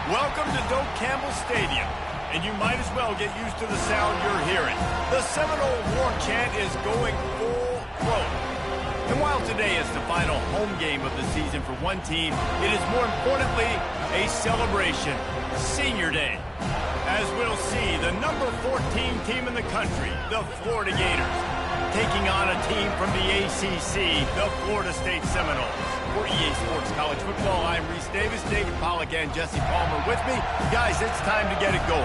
Welcome to Doak Campbell Stadium, and you might as well get used to the sound you're hearing. The Seminole war chant is going full throat. And while today is the final home game of the season for one team, it is more importantly a celebration, Senior Day. As we'll see, the number 14 team in the country, the Florida Gators, taking on a team from the ACC, the Florida State Seminoles. For EA Sports College Football, I'm Reese Davis, David Pollack, and Jesse Palmer with me. Guys, it's time to get it going.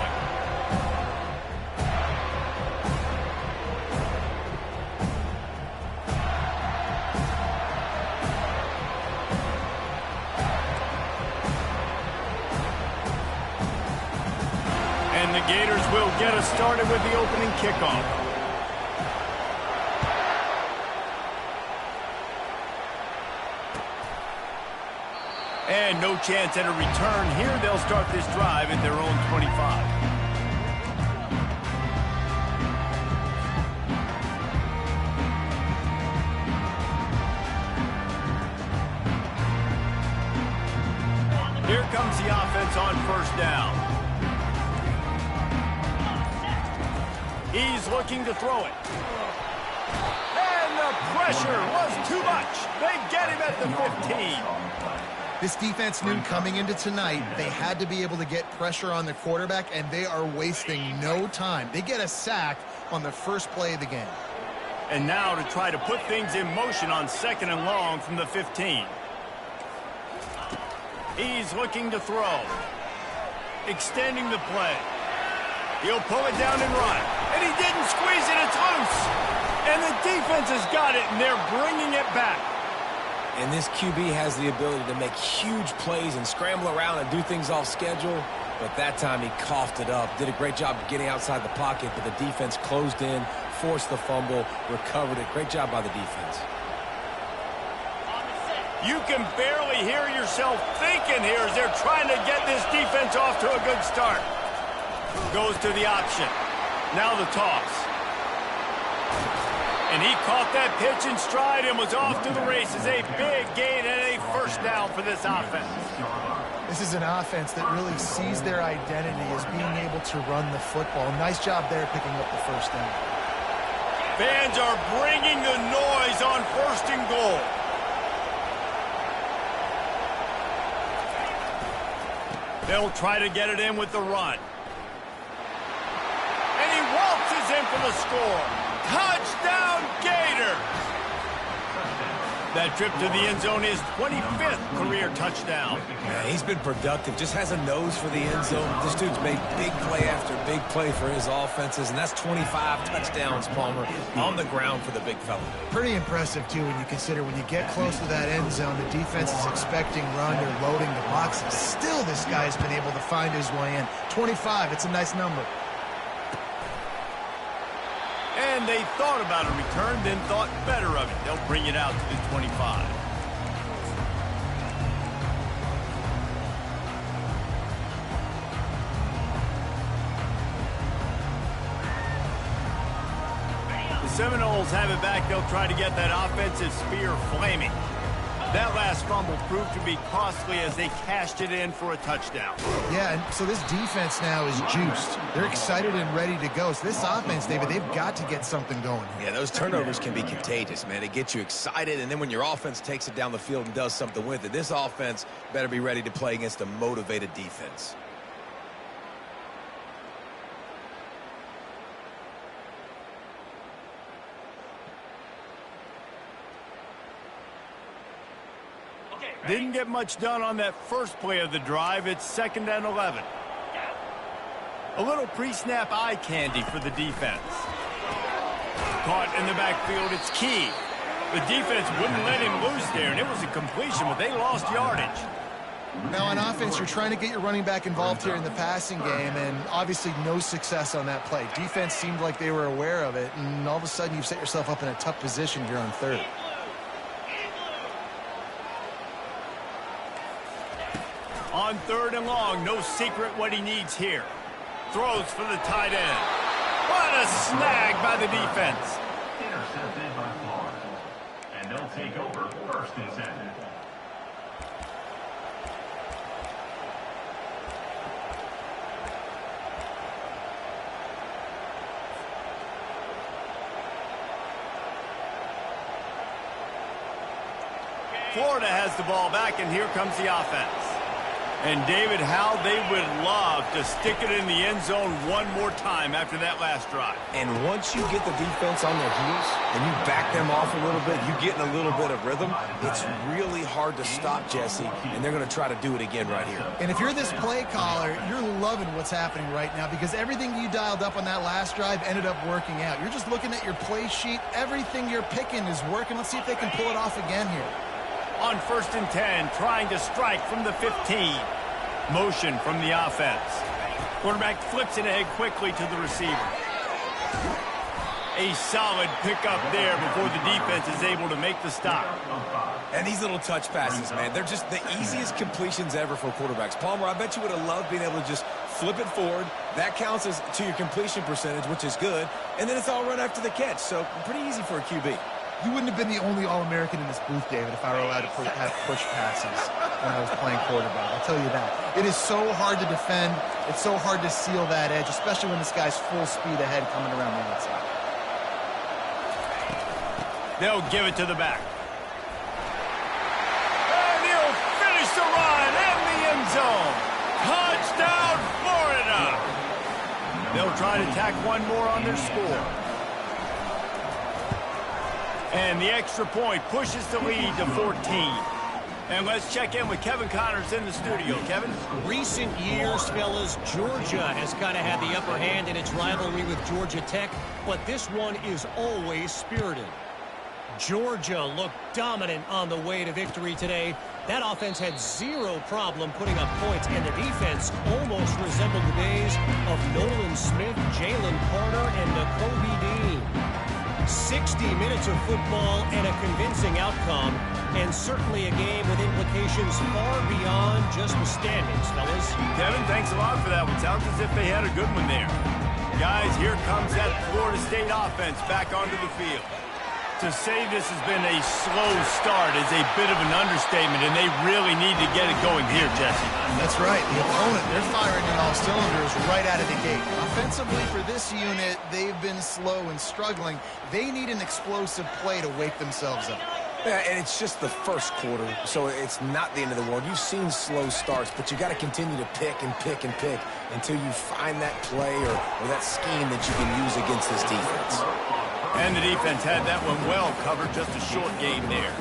And the Gators will get us started with the opening kickoff. And no chance at a return here. They'll start this drive at their own 25. Here comes the offense on first down. He's looking to throw it. And the pressure was too much. They get him at the 15. This defense knew coming into tonight they had to be able to get pressure on the quarterback, and they are wasting no time. They get a sack on the first play of the game. And now to try to put things in motion on 2nd and long from the 15. He's looking to throw. Extending the play. He'll pull it down and run. And he didn't squeeze it. It's loose. And the defense has got it, and they're bringing it back. And this QB has the ability to make huge plays and scramble around and do things off schedule. But that time he coughed it up. Did a great job of getting outside the pocket, but the defense closed in, forced the fumble, recovered it. Great job by the defense. You can barely hear yourself thinking here as they're trying to get this defense off to a good start. Goes to the option. Now the toss. And he caught that pitch in stride and was off to the races. A big gain and a first down for this offense. This is an offense that really sees their identity as being able to run the football. Nice job there picking up the first down. Fans are bringing the noise on 1st and goal. They'll try to get it in with the run. And he waltzes in for the score. Touchdown, Gator! That trip to the end zone is 25th career touchdown. Yeah, he's been productive, just has a nose for the end zone. This dude's made big play after big play for his offenses, and that's 25 touchdowns, Palmer, on the ground for the big fella. Pretty impressive, too, when you consider when you get close to that end zone, the defense is expecting run, they're loading the boxes. Still, this guy's been able to find his way in. 25, it's a nice number. And they thought about a return, then thought better of it. They'll bring it out to the 25. The Seminoles have it back. They'll try to get that offensive spear flaming. That last fumble proved to be costly as they cashed it in for a touchdown. Yeah, and so this defense now is juiced. They're excited and ready to go. So this offense, David, they've got to get something going. Yeah, those turnovers can be contagious, man. They get you excited, and then when your offense takes it down the field and does something with it, this offense better be ready to play against a motivated defense. Didn't get much done on that first play of the drive. It's 2nd and 11. A little pre-snap eye candy for the defense. Caught in the backfield. It's key. The defense wouldn't let him loose there, and it was a completion, but they lost yardage. Now, on offense, you're trying to get your running back involved here in the passing game, and obviously no success on that play. Defense seemed like they were aware of it, and all of a sudden you've set yourself up in a tough position here on 3rd. On 3rd and long, no secret what he needs here. Throws for the tight end. What a snag by the defense. Intercepted by Florida. And they'll take over 1st and 10. Florida has the ball back, and here comes the offense. And, David, how they would love to stick it in the end zone one more time after that last drive. And once you get the defense on their heels and you back them off a little bit, you get in a little bit of rhythm, it's really hard to stop, Jesse, and they're going to try to do it again right here. And if you're this play caller, you're loving what's happening right now because everything you dialed up on that last drive ended up working out. You're just looking at your play sheet. Everything you're picking is working. Let's see if they can pull it off again here. On 1st and 10, trying to strike from the 15. Motion from the offense. Quarterback flips it ahead quickly to the receiver. A solid pickup there before the defense is able to make the stop. And these little touch passes, man, they're just the easiest completions ever for quarterbacks. Palmer, I bet you would have loved being able to just flip it forward. That counts as to your completion percentage, which is good. And then it's all run after the catch, so pretty easy for a QB. You wouldn't have been the only All-American in this booth, David, if I were allowed to have push passes when I was playing quarterback. I'll tell you that. It is so hard to defend. It's so hard to seal that edge, especially when this guy's full speed ahead coming around the outside. They'll give it to the back. And he'll finish the run in the end zone. Touchdown, Florida. They'll try to tack one more on their score. And the extra point pushes the lead to 14. And let's check in with Kevin Connors in the studio. Kevin? Recent years, fellas, Georgia has kind of had the upper hand in its rivalry with Georgia Tech, but this one is always spirited. Georgia looked dominant on the way to victory today. That offense had zero problem putting up points, and the defense almost resembled the days of Nolan Smith, Jalen Carter, and Nakobe Dean. 60 minutes of football and a convincing outcome, and certainly a game with implications far beyond just the standings, fellas. Kevin, thanks a lot for that one. Sounds as if they had a good one there. Guys, here comes that Florida State offense back onto the field. To say this has been a slow start is a bit of an understatement, and they really need to get it going here, Jesse. That's right. The opponent, they're firing on all cylinders right out of the gate. Offensively, for this unit, they've been slow and struggling. They need an explosive play to wake themselves up. Yeah, and it's just the first quarter, so it's not the end of the world. You've seen slow starts, but you got to continue to pick and pick and pick until you find that play or that scheme that you can use against this defense. And the defense had that one well covered, just a short game there.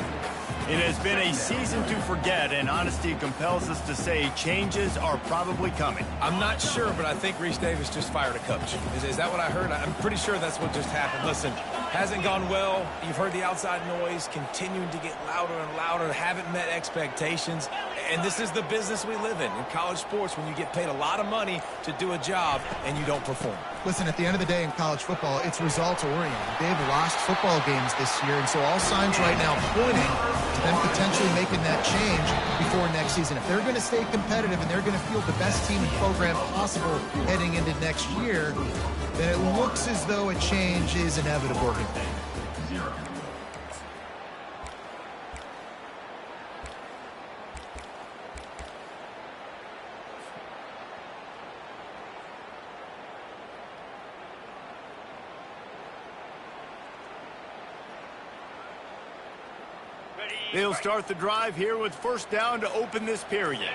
It has been a season to forget, and honesty compels us to say changes are probably coming. I'm not sure, but I think Reese Davis just fired a coach. Is that what I heard? I'm pretty sure that's what just happened. Listen, hasn't gone well. You've heard the outside noise continuing to get louder and louder, haven't met expectations. And this is the business we live in college sports, when you get paid a lot of money to do a job and you don't perform. Listen, at the end of the day in college football, it's results-oriented. They've lost football games this year, and so all signs right now pointing to them potentially making that change before next season. If they're going to stay competitive and they're going to field the best team and program possible heading into next year, then it looks as though a change is inevitable. They'll start the drive here with first down to open this period.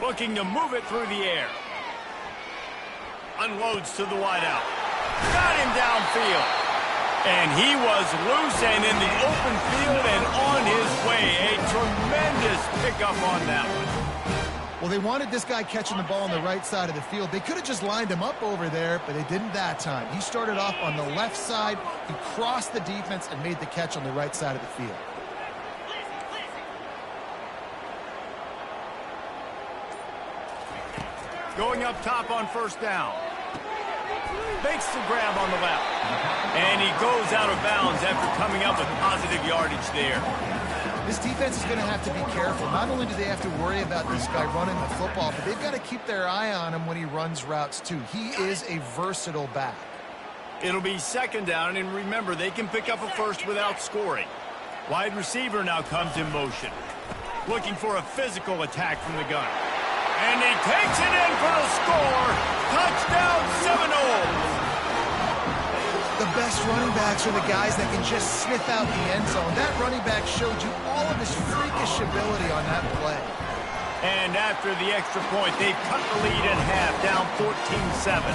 Looking to move it through the air. Unloads to the wideout. Got him downfield. And he was loose and in the open field and on his way. A tremendous pickup on that one. Well, they wanted this guy catching the ball on the right side of the field. They could have just lined him up over there, but they didn't that time. He started off on the left side. He crossed the defense and made the catch on the right side of the field. Going up top on first down. Makes the grab on the left. And he goes out of bounds after coming up with positive yardage there. This defense is going to have to be careful. Not only do they have to worry about this guy running the football, but they've got to keep their eye on him when he runs routes too. He is a versatile back. It'll be second down, and remember, they can pick up a first without scoring. Wide receiver now comes in motion. Looking for a physical attack from the gun. And he takes it in for the score. Touchdown, Seminoles. The best running backs are the guys that can just sniff out the end zone. That running back showed you all of his freakish ability on that play. And after the extra point, they cut the lead in half, down 14-7.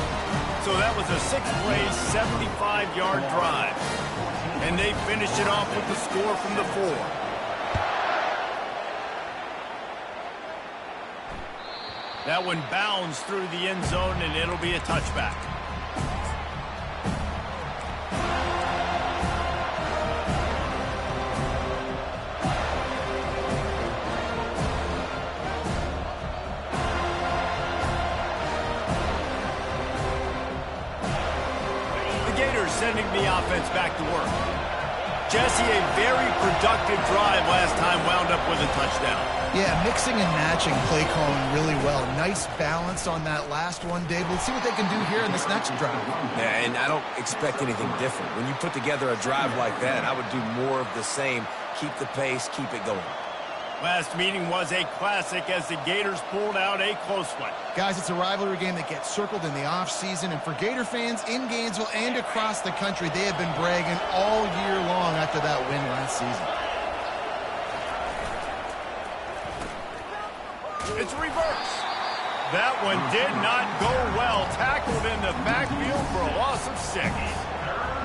So that was a 6-play, 75-yard drive. And they finished it off with the score from the 4. That one bounds through the end zone, and it'll be a touchback. Sending the offense back to work. Jesse, a very productive drive last time wound up with a touchdown. Yeah, mixing and matching play calling really well. Nice balance on that last one, Dave. Let's see what they can do here in this next drive. Yeah, and I don't expect anything different. When you put together a drive like that, I would do more of the same. Keep the pace, keep it going. Last meeting was a classic as the Gators pulled out a close one. Guys, it's a rivalry game that gets circled in the offseason, and for Gator fans in Gainesville and across the country, they have been bragging all year long after that win last season. It's reverse. That one did not go well. Tackled in the backfield for a loss of 6.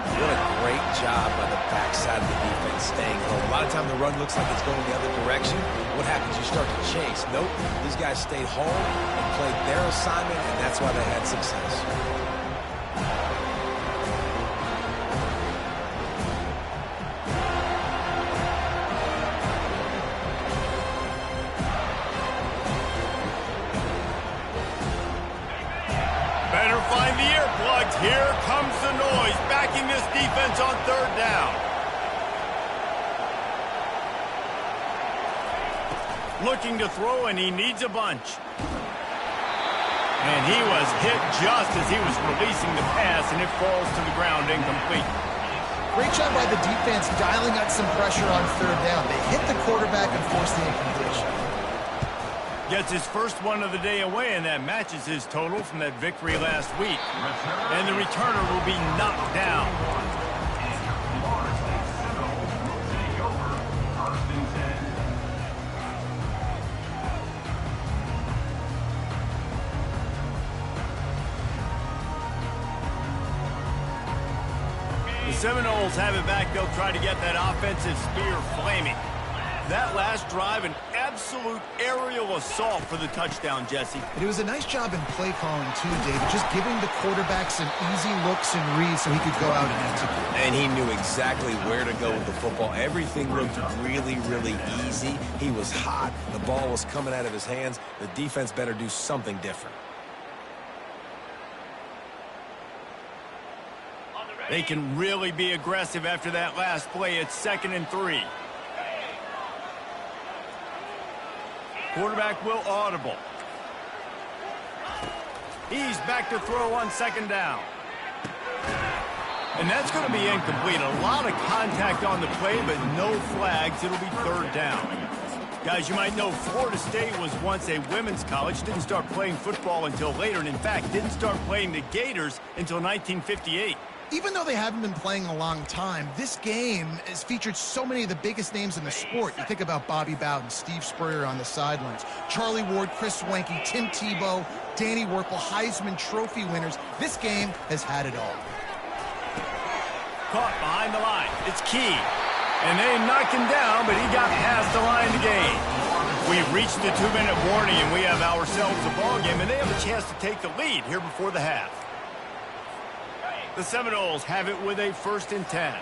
What a great job by the backside of the defense staying home. A lot of time the run looks like it's going the other direction. What happens? You start to chase. Nope. These guys stayed home and played their assignment, and that's why they had success. Better find the earplugs. Here comes the noise, backing this defense on 3rd down. Looking to throw, and he needs a bunch. And he was hit just as he was releasing the pass, and it falls to the ground incomplete. Great job by the defense dialing out some pressure on 3rd down. They hit the quarterback and forced the incompletion. Gets his first one of the day away, and that matches his total from that victory last week. And the returner will be knocked down. The Seminoles have it back. They'll try to get that offensive spear flaming. That last drive, an absolute aerial assault for the touchdown, Jesse. And it was a nice job in play calling, too, David. Just giving the quarterback some easy looks and reads so he could go out and execute. And he knew exactly where to go with the football. Everything looked really, really easy. He was hot. The ball was coming out of his hands. The defense better do something different. They can really be aggressive after that last play. It's 2nd and 3. Quarterback will audible. He's back to throw on 2nd down. And that's going to be incomplete. A lot of contact on the play, but no flags. It'll be 3rd down. Guys, you might know Florida State was once a women's college. Didn't start playing football until later, and in fact, didn't start playing the Gators until 1958. Even though they haven't been playing a long time, this game has featured so many of the biggest names in the sport. You think about Bobby Bowden, Steve Spurrier on the sidelines, Charlie Ward, Chris Wenke, Tim Tebow, Danny Werkle, Heisman Trophy winners. This game has had it all. Caught behind the line. It's Key. And they knocked him down, but he got past the line to gain. We've reached the 2-minute warning, and we have ourselves a ball game, and they have a chance to take the lead here before the half. The Seminoles have it with a 1st and 10.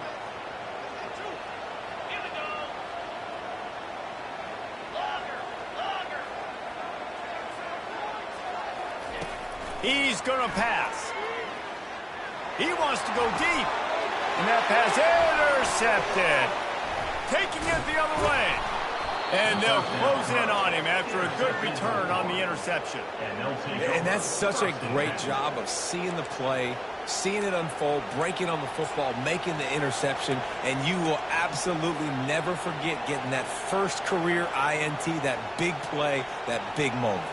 He's going to pass. He wants to go deep. And that pass intercepted. Taking it the other way. And they'll close in on him after a good return on the interception. And that's such a great job of seeing the play, seeing it unfold, breaking on the football, making the interception, and you will absolutely never forget getting that first career INT, that big play, that big moment.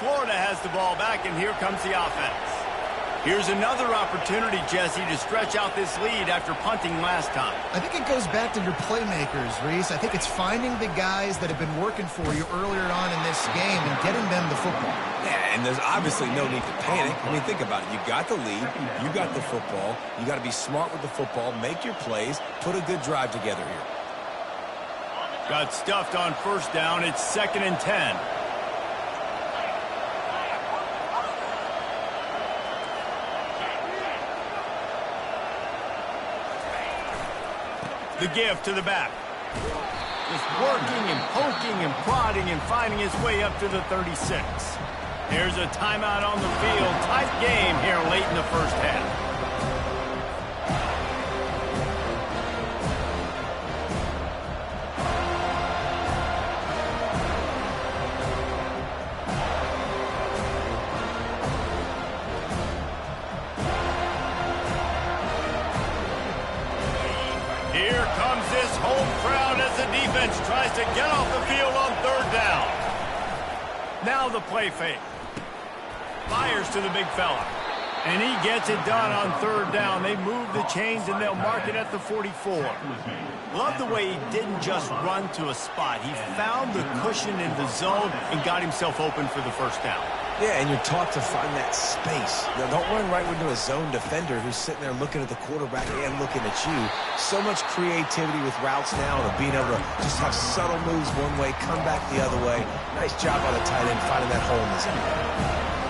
Florida has the ball back, and here comes the offense. Here's another opportunity, Jesse, to stretch out this lead after punting last time. I think it goes back to your playmakers, Reese. I think it's finding the guys that have been working for you earlier on in this game and getting them the football. Yeah, and there's obviously no need to panic. I mean, think about it. You got the lead. You got the football. You got to be smart with the football, make your plays, put a good drive together here. Got stuffed on first down. It's 2nd and 10. The give to the back. Just working and poking and prodding and finding his way up to the 36. Here's a timeout on the field. Tight game here late in the first half. Here comes this home crowd as the defense tries to get off the field on 3rd down. Now the play fake. Fires to the big fella. And he gets it done on 3rd down. They move the chains and they'll mark it at the 44. Love the way he didn't just run to a spot. He found the cushion in the zone and got himself open for the first down. Yeah, and you're taught to find that space. Now, don't run right into a zone defender who's sitting there looking at the quarterback and looking at you. So much creativity with routes now and being able to just have subtle moves one way, come back the other way. Nice job by the tight end finding that hole in the zone.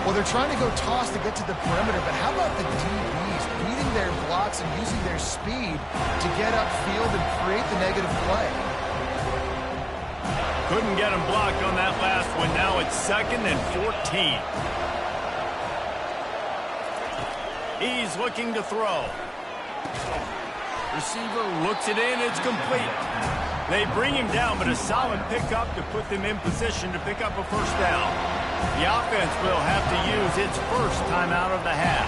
Well, they're trying to go toss to get to the perimeter, but how about the DBs beating their blocks and using their speed to get upfield and create the negative play? Couldn't get him blocked on that last one. Now it's 2nd and 14. He's looking to throw. Receiver looks it in. It's complete. They bring him down, but a solid pickup to put them in position to pick up a first down. The offense will have to use its first timeout of the half.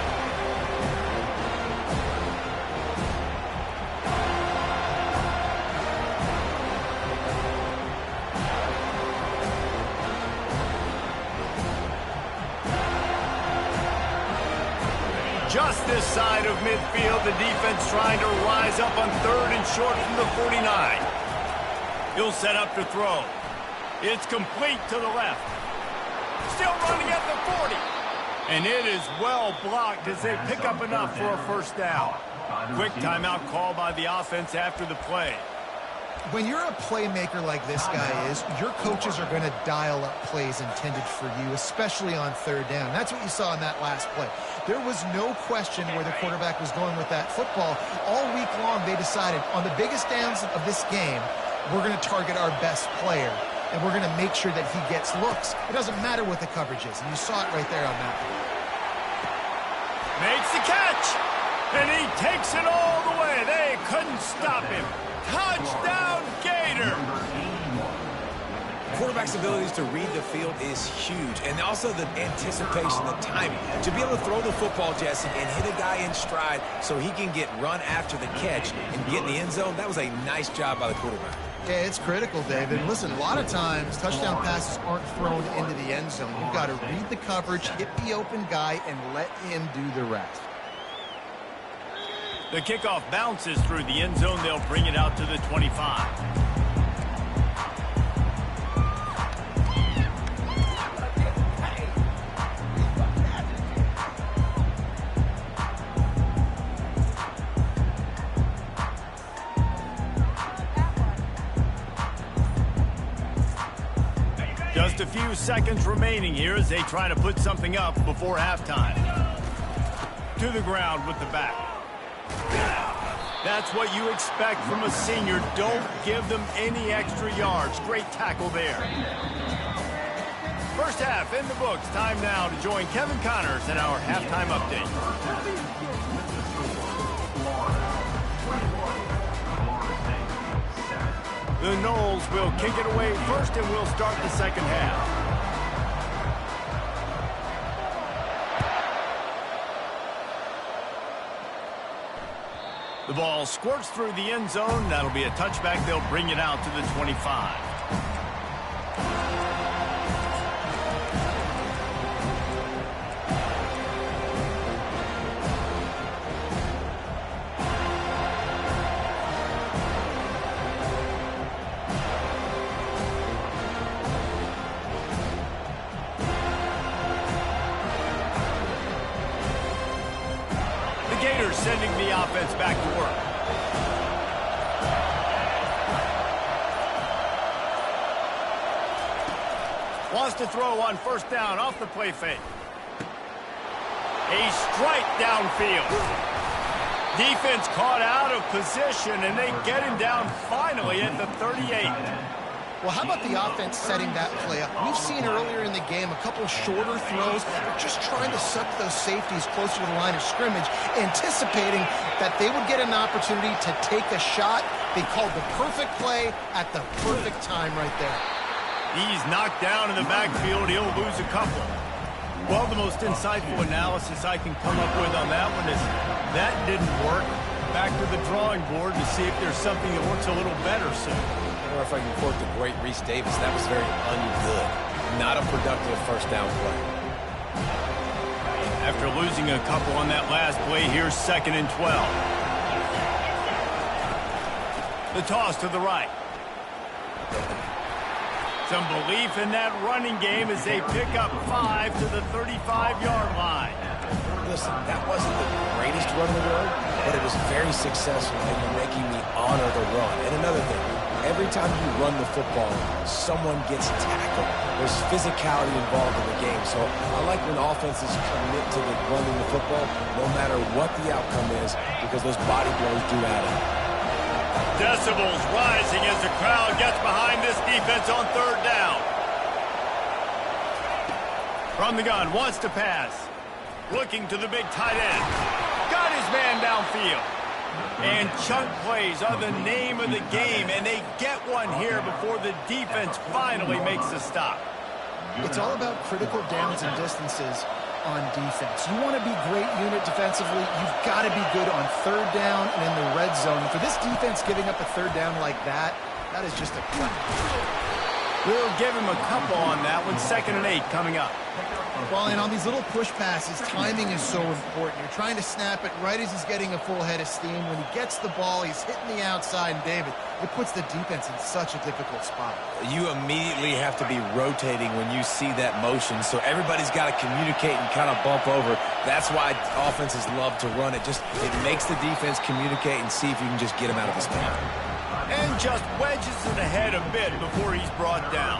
Just this side of midfield, the defense trying to rise up on 3rd and short from the 49. He'll set up to throw. It's complete to the left. Still running at the 40. And it is well blocked as they pick up enough for a first down. Quick timeout call by the offense after the play. When you're a playmaker like this guy is, your coaches are going to dial up plays intended for you, especially on 3rd down. That's what you saw in that last play. There was no question where the quarterback was going with that football. All week long, they decided on the biggest downs of this game, we're going to target our best player, and we're going to make sure that he gets looks. It doesn't matter what the coverage is, and you saw it right there on that one. Makes the catch, and he takes it all the way. They couldn't stop him. Touchdown, Gator! Quarterback's abilities to read the field is huge, and also the anticipation, the timing. To be able to throw the football, Jesse, and hit a guy in stride so he can get run after the catch and get in the end zone, that was a nice job by the quarterback. Yeah, it's critical, David. Listen, a lot of times touchdown passes aren't thrown into the end zone. You've got to read the coverage, hit the open guy, and let him do the rest. The kickoff bounces through the end zone. They'll bring it out to the 25. Just a few seconds remaining here as they try to put something up before halftime. To the ground with the back. That's what you expect from a senior. Don't give them any extra yards. Great tackle there. First half in the books. Time now to join Kevin Connors in our halftime update. The Noles will kick it away first, and we'll start the second half. The ball squirts through the end zone. That'll be a touchback. They'll bring it out to the 25. sending the offense back to work. Wants to throw on first down off the play fake. A strike downfield. Defense caught out of position, and they get him down finally at the 38. Well, how about the offense setting that play up? We've seen earlier in the game a couple shorter throws. They're just trying to suck those safeties closer to the line of scrimmage, anticipating that they would get an opportunity to take a shot. They called the perfect play at the perfect time right there. He's knocked down in the backfield. He'll lose a couple. Well, the most insightful analysis I can come up with on that one is that didn't work. Back to the drawing board to see if there's something that works a little better soon. Or if I can quote the great Reese Davis, that was very ungood. Not a productive first down play. After losing a couple on that last play, here's 2nd and 12. The toss to the right. Some belief in that running game as they pick up 5 to the 35-yard line. Listen, that wasn't the greatest run in the world, but it was very successful, and you're making me honor the run. And another thing, every time you run the football, someone gets tackled. There's physicality involved in the game. So I like when offenses commit to the running the football, no matter what the outcome is, because those body blows do add up. Decibels rising as the crowd gets behind this defense on 3rd down. From the gun, wants to pass. Looking to the big tight end. Got his man downfield. And chunk plays are the name of the game, and they get one here before the defense finally makes a stop. It's all about critical downs and distances on defense. You want to be great unit defensively, you've got to be good on 3rd down and in the red zone. For this defense giving up a 3rd down like that, that is just a cut. We'll give him a couple on that one. 2nd and 8 coming up. Well, and on these little push passes, timing is so important. You're trying to snap it right as he's getting a full head of steam. When he gets the ball, he's hitting the outside, and David, it puts the defense in such a difficult spot. You immediately have to be rotating when you see that motion, so everybody's got to communicate and kind of bump over. That's why offenses love to run it. It makes the defense communicate and see if you can just get him out of his spot. And just wedges it ahead a bit before he's brought down.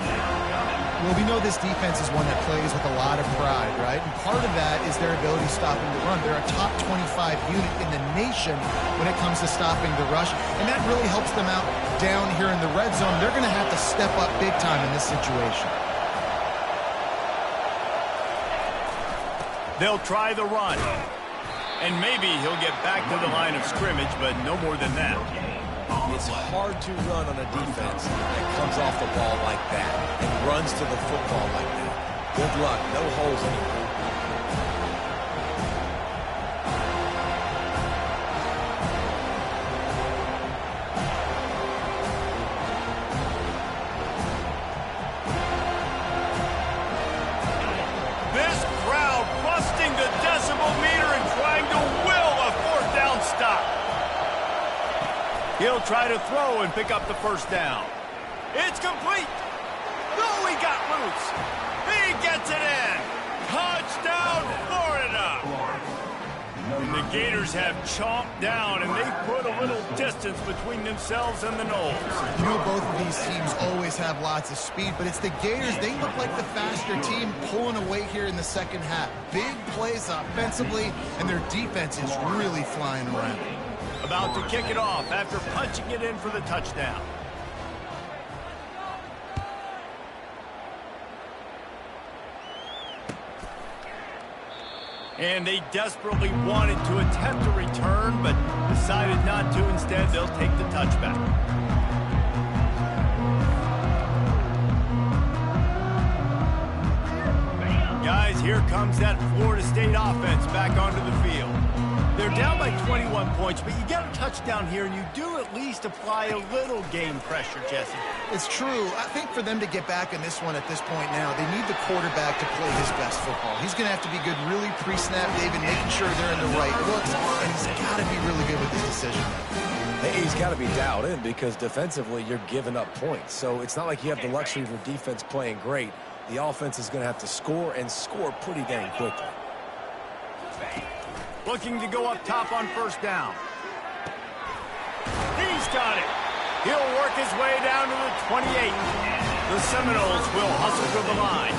Well, we know this defense is one that plays with a lot of pride, right? And part of that is their ability stopping the run. They're a top 25 unit in the nation when it comes to stopping the rush, and that really helps them out down here in the red zone. They're going to have to step up big time in this situation. They'll try the run, and maybe he'll get back to the line of scrimmage, but no more than that. It's hard to run on a defense that comes off the ball like that and runs to the football like that. Good luck. No holes anymore. This crowd busting the decibel meter and trying to will a 4th down stop. He'll try to throw and pick up the first down. It's complete. No, he got loose. He gets it in. Touchdown, Florida. And the Gators have chomped down, and they've put a little distance between themselves and the Noles. You know, both of these teams always have lots of speed, but it's the Gators. They look like the faster team pulling away here in the second half. Big plays offensively, and their defense is really flying around. About to kick it off after punching it in for the touchdown. And they desperately wanted to attempt a return, but decided not to. Instead, they'll take the touchback. Guys, here comes that Florida State offense back onto the field. They're down by 21 points, but you get a touchdown here, and you do at least apply a little game pressure, Jesse. It's true. I think for them to get back in this one at this point now, they need the quarterback to play his best football. He's going to have to be good really pre-snap, David, making sure they're in the right looks, and he's got to be really good with his decision. He's got to be dialed in because defensively you're giving up points. So it's not like you have the luxury of your defense playing great. The offense is going to have to score and score pretty dang quickly. Looking to go up top on first down. He's got it. He'll work his way down to the 28. The Seminoles will hustle to the line.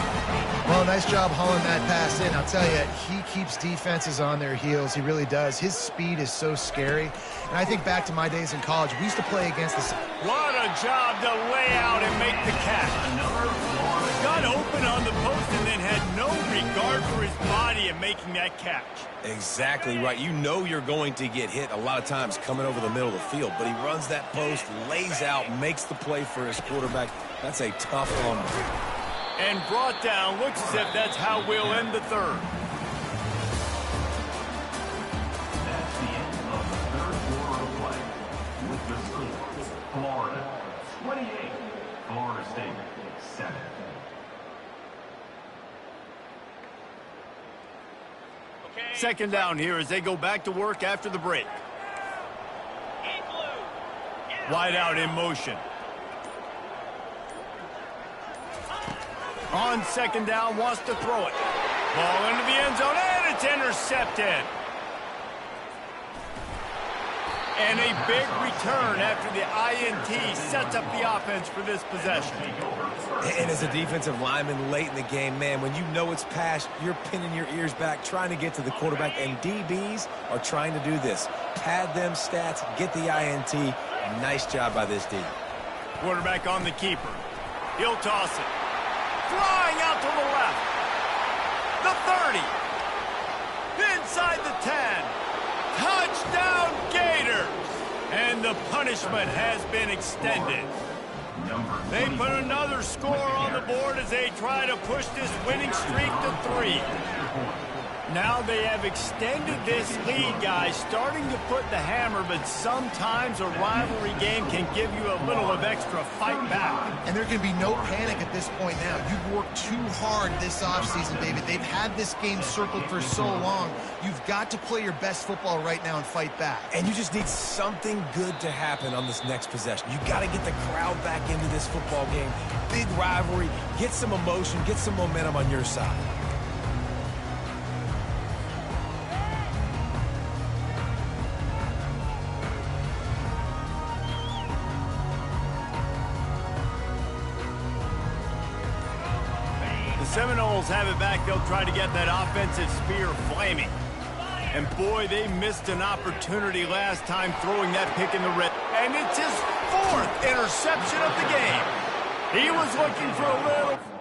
Well, nice job hauling that pass in. I'll tell you, he keeps defenses on their heels. He really does. His speed is so scary. And I think back to my days in college. We used to play against the... What a job to lay out and make the catch. Got open on the post and then had no regard for his body in making that catch. Exactly right. You know you're going to get hit a lot of times coming over the middle of the field, but he runs that post, lays out, makes the play for his quarterback. That's a tough fumble. And brought down. Looks as if that's how we'll end the third. That's the end of the third quarter of play. With the score, Florida 28, Florida State 7. Second down here as they go back to work after the break. Wide out in motion. On second down, wants to throw it. Ball into the end zone, and it's intercepted. And a big return after the INT sets up the offense for this possession. And as a defensive lineman late in the game, man, when you know it's passed, you're pinning your ears back, trying to get to the quarterback, and DBs are trying to do this. Pad them stats, get the INT. Nice job by this D. Quarterback on the keeper. He'll toss it. Flying out to the left. The 30. Inside the 10. Touchdown Gators. And the punishment has been extended. They put another score on the board as they try to push this winning streak to 3. Now they have extended this lead, guys, starting to put the hammer, but sometimes a rivalry game can give you a little of extra fight back. And there can be no panic at this point now. You've worked too hard this offseason, David. They've had this game circled for so long. You've got to play your best football right now and fight back. And you just need something good to happen on this next possession. You got to get the crowd back into this football game. Big rivalry. Get some emotion. Get some momentum on your side. Seminoles have it back. They'll try to get that offensive spear flaming. And boy, they missed an opportunity last time throwing that pick in the red. And it's his 4th interception of the game. He was looking for a little...